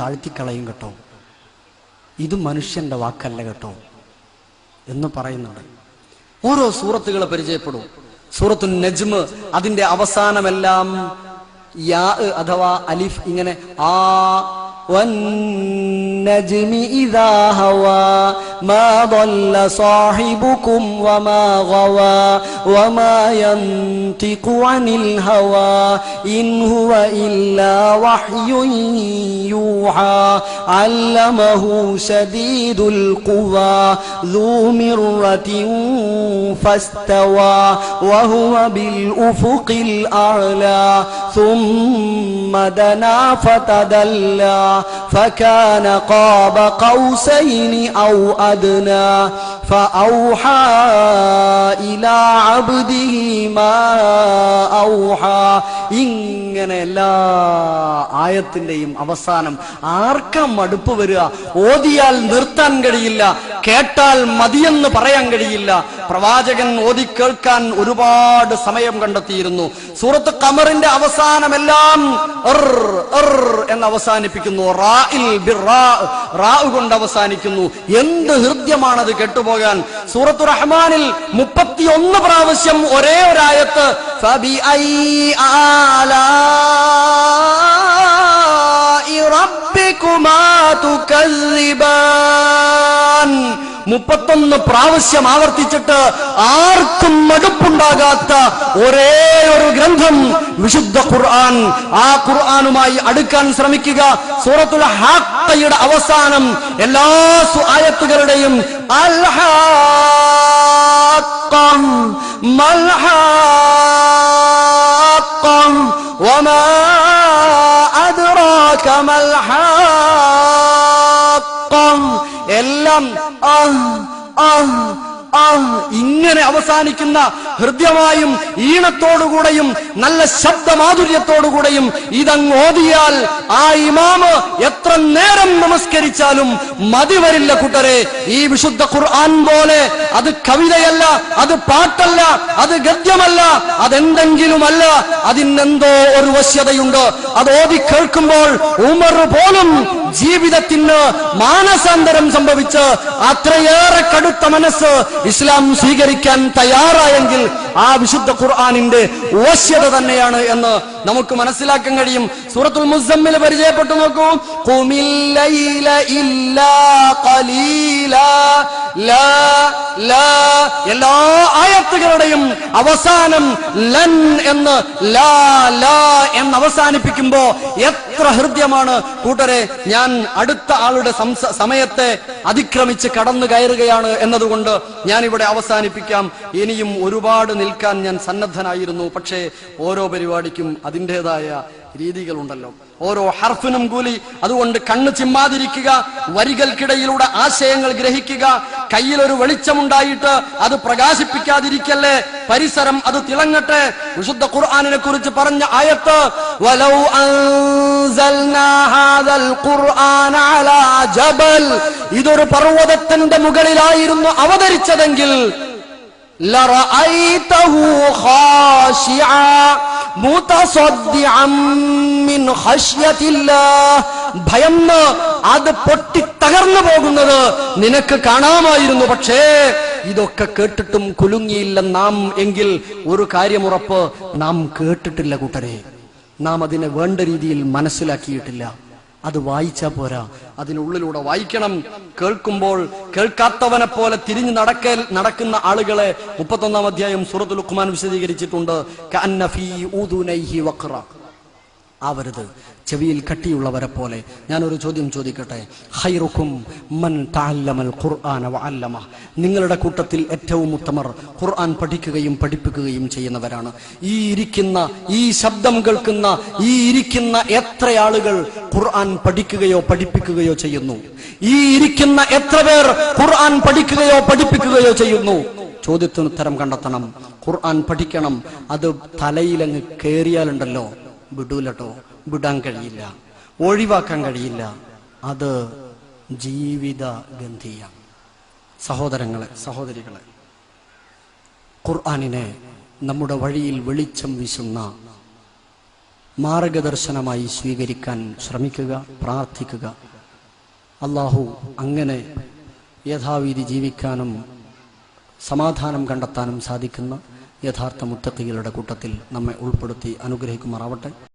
താഴ്ത്തിക്കളയും കേട്ടോ, ഇത് മനുഷ്യന്റെ വാക്കല്ല കേട്ടോ എന്ന് പറയുന്നുണ്ട്. ഓരോ സൂറത്തുകൾ പരിചയപ്പെടും. സൂറത്തുൻ നജ്മ് അതിന്റെ അവസാനമെല്ലാം യാ അഥവാ അലിഫ് ഇങ്ങനെ ആ والنجم إذا هوى ما ضل صاحبكم وما غوى وما ينطق عن الهوى إن هو إلا وحي يوحى علمه شديد القوى ذو مرة فاستوى وهو بالأفق الأعلى ثم دنا فتدلى فكان قاب قوسين أو أدنى فأوحى إلى عبده ما أوحى. ഇങ്ങനെ എല്ലാ ആയത്തിന്റെയും അവസാനം ആർക്കാ മടുപ്പ് വരിക? ഓതിയാൽ നിർത്താൻ കഴിയില്ല, കേട്ടാൽ മതിയെന്ന് പറയാൻ കഴിയില്ല. പ്രവാചകൻ ഓതി കേൾക്കാൻ ഒരുപാട് സമയം കണ്ടെത്തിയിരുന്നു. സൂറത്ത് ഖമറിന്റെ അവസാനമെല്ലാം എന്ന് അവസാനിപ്പിക്കുന്നു. റാ കൊണ്ട് അവസാനിക്കുന്നു. എന്ത് ഹൃദ്യമാണത് കേട്ടുപോകാൻ. സൂറത്തു റഹ്മാനിൽ 31 പ്രാവശ്യം ഒരേ ഒരായത്ത് 31 പ്രാവശ്യം ആവർത്തിച്ചിട്ട് ആർക്കും മടുപ്പുണ്ടാകാത്ത ഒരേ ഒരു ഗ്രന്ഥം വിശുദ്ധ ഖുർആൻ. ആ ഖുർആനുമായി അടുക്കാൻ ശ്രമിക്കുക. സൂറത്തുൽ ഹാഖയുടെ അവസാനം എല്ലാ ആയത്തുകളുടെയും അൽ ഹാഖ മൽ ഹാഖ വമാ അദ്റാക മൽ ഹാഖ എല്ലാം ഇങ്ങനെ അവസാനിക്കുന്ന ഹൃദ്യമായും ഈണത്തോടുകൂടെയും നല്ല ശബ്ദമാധുര്യത്തോടുകൂടെയും ഇതങ്ങ് ഓതിയാൽ ആ ഇമാമ് എത്ര നേരം നമസ്കരിച്ചാലും മതി വരില്ല കൂട്ടരെ. ഈ വിശുദ്ധ ഖുർആൻ പോലെ അത് കവിതയല്ല, അത് പാട്ടല്ല, അത് ഗദ്യമല്ല, അതെന്തെങ്കിലുമല്ല. അതിനെന്തോ ഒരു വശ്യതയുണ്ട്. അത് ഓതി കേൾക്കുമ്പോൾ ഉമർ പോലും ജീവിതത്തിന് മാനസാന്തരം സംഭവിച്ച് അത്രയേറെ കടുത്ത മനസ്സ് ഇസ്ലാം സ്വീകരിക്കാൻ തയ്യാറായെങ്കിൽ ആ വിശുദ്ധ ഖുർആനിന്റെ വശ്യത തന്നെയാണ് എന്ന് നമുക്ക് മനസ്സിലാക്കാൻ കഴിയും. സൂറത്തുൽ മുസമ്മിൽ പരിചയപ്പെട്ടു നോക്കൂ. ഖുമിൽ ലൈല ഇല്ലാ ഖലീലാ ലാ ലാ. എല്ലാ ആയത്തുകളുടെയും അവസാനം ലൻ എന്ന് ലാ ലാ എന്ന് അവസാനിപ്പിക്കുമ്പോ എത്ര ഹൃദ്യമാണ് കൂട്ടരെ. ഞാൻ അടുത്ത ആളുടെ സമയത്തെ അതിക്രമിച്ച് കടന്നു കയറുകയാണ് എന്നതുകൊണ്ട് ഞാൻ ഇവിടെ അവസാനിപ്പിക്കാം. ഇനിയും ഒരുപാട് നിൽക്കാൻ ഞാൻ സന്നദ്ധനായിരുന്നു. പക്ഷേ ഓരോ പരിപാടിക്കും അതിൻ്റെതായ രീതികളുണ്ടല്ലോ, ഓരോ ഹർഫിനും കൂലി. അതുകൊണ്ട് കണ്ണ് ചിമ്മാതിരിക്കുക, വരികൾക്കിടയിലൂടെ ആശയങ്ങൾ ഗ്രഹിക്കുക. കയ്യിലൊരു വെളിച്ചമുണ്ടായിട്ട് അത് പ്രകാശിപ്പിക്കാതിരിക്കല്ലേ. പരിസരം അത് തിളങ്ങട്ടെ. വിശുദ്ധ ഖുർആനിനെ കുറിച്ച് പറഞ്ഞ ആയത്ത് വലൗ അൻസൽനാ ഹാദൽ ഖുർആന അലാ ജബൽ, ഇതൊരു പർവ്വതത്തിന്റെ മുകളിലായിരുന്നു അവതരിച്ചതെങ്കിൽ ലറഅയ്തഹു ഖാശിഅ മുതസദ്ദിഅൻ മിൻ ഖശ്യത്തില്ലാഹ്, ഭയന്ന് അത് പൊട്ടി തകർന്നു പോകുന്നത് നിനക്ക് കാണാമായിരുന്നു. പക്ഷേ ഇതൊക്കെ കേട്ടിട്ടും കുലുങ്ങിയില്ല നാം എങ്കിൽ ഒരു കാര്യമുറപ്പ്, നാം കേട്ടിട്ടില്ല കൂട്ടരെ. നാം അതിനെ വേണ്ട രീതിയിൽ മനസ്സിലാക്കിയിട്ടില്ല. അത് വായിച്ചാ പോരാ, അതിനുള്ളിലൂടെ വായിക്കണം. കേൾക്കുമ്പോൾ കേൾക്കാത്തവനെ പോലെ തിരിഞ്ഞു നടക്കുന്ന ആളുകളെ 31-ാം അധ്യായം സൂറത്തുൽ ലുഖ്മാൻ വിശദീകരിച്ചിട്ടുണ്ട്. കഅന്ന ഫീ ഉദുനൈഹി വഖറ, ആവരുത്, ചെവിയിൽ കട്ടിയുള്ളവരെ പോലെ. ഞാനൊരു ചോദ്യം ചോദിക്കട്ടെ. ഖൈറുക്കും മൻ തഅല്ലമൽ ഖുർആന വഅല്ലമ, നിങ്ങളുടെ കൂട്ടത്തിൽ ഏറ്റവും ഉത്തമർ ഖുർആൻ പഠിക്കുകയും പഠിപ്പിക്കുകയും ചെയ്യുന്നവരാണ്. ഈ ഇരിക്കുന്ന, ഈ ശബ്ദം കേൾക്കുന്ന, ഈ ഇരിക്കുന്ന എത്ര ആളുകൾ ഖുർആൻ പഠിക്കുകയോ പഠിപ്പിക്കുകയോ ചെയ്യുന്നു? ഈ ഇരിക്കുന്ന എത്ര പേർ ഖുർആൻ പഠിക്കുകയോ പഠിപ്പിക്കുകയോ ചെയ്യുന്നു? ചോദ്യത്തിന് ഉത്തരം കണ്ടെത്തണം. ഖുർആൻ പഠിക്കണം. അത് തലയിലങ്ങ് കേറിയാലുണ്ടല്ലോ വിടൂലട്ടോ, വിടാൻ കഴിയില്ല, ഒഴിവാക്കാൻ കഴിയില്ല. അത് ജീവിത ഗന്ധിയാണ്. സഹോദരങ്ങളെ, സഹോദരികളെ, ഖുർആനിനെ നമ്മുടെ വഴിയിൽ വെളിച്ചം വീശുന്ന മാർഗദർശനമായി സ്വീകരിക്കാൻ ശ്രമിക്കുക, പ്രാർത്ഥിക്കുക. അള്ളാഹു അങ്ങനെ യഥാവിധി ജീവിക്കാനും സമാധാനം കണ്ടെത്താനും സാധിക്കുന്ന യഥാർത്ഥ മുത്തഖികളുടെ കൂട്ടത്തിൽ നമ്മെ ഉൾപ്പെടുത്തി അനുഗ്രഹിക്കുമാറാവട്ടെ.